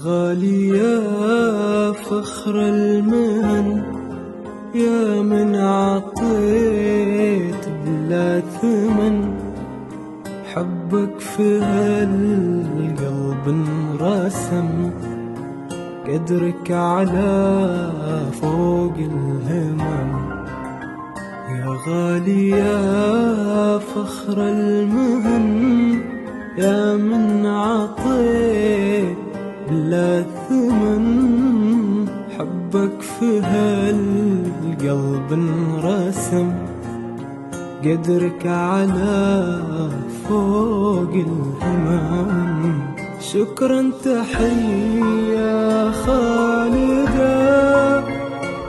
غالي يا فخر المهن، يا من عطيت بلا ثمن، حبك في هالقلب انرسم، قدرك على فوق الهمم. يا غالي يا فخر المهن، يا من عطيت بلا ثمن، حبك في هالقلب انرسم، قدرك على فوق الهمم. شكرا تحية خالدة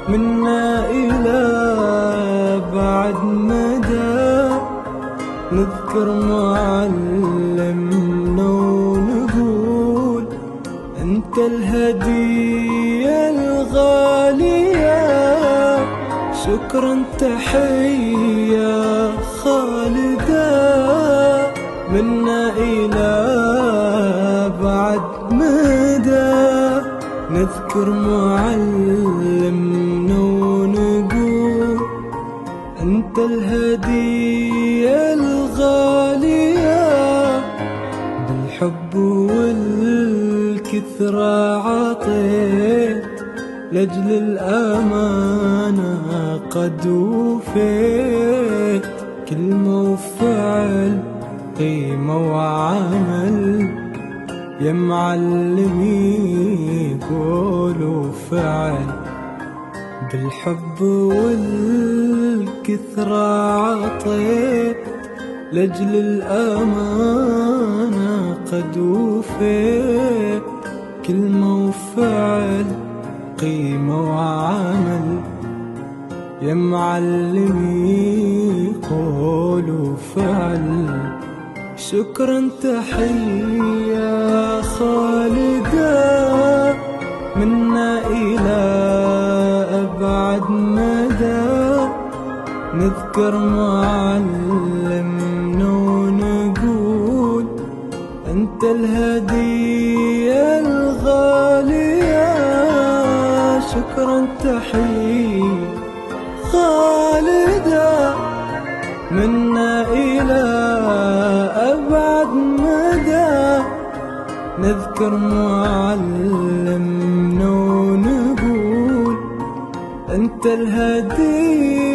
منا إلى بعد مدى، نذكر معلمنا ونقول أنت الهدية الغالية. شكرا تحية خالدة منا إلى بعد مدى، نذكر معلمنا ونقول أنت الهدية الغالية. بالحب والكثرة عطيت، لأجل الأمانة قد وفيت، كلمة وفعل قيمة وعمل، يا معلمي قول وفعل. بالحب والكثرة عطيت، لأجل الأمانة قد وفيت، كلمة وفعل قيمة وعمل، يا معلمي قول وفعل. شكرا تحية خالدة منا إلى أبعد مدى، نذكر معلمنا ونقول أنت الهدية الغالية. شكرا تحية خالدة منا إلى أبعد مدى، نذكر معلمنا ونقول أنت الهدية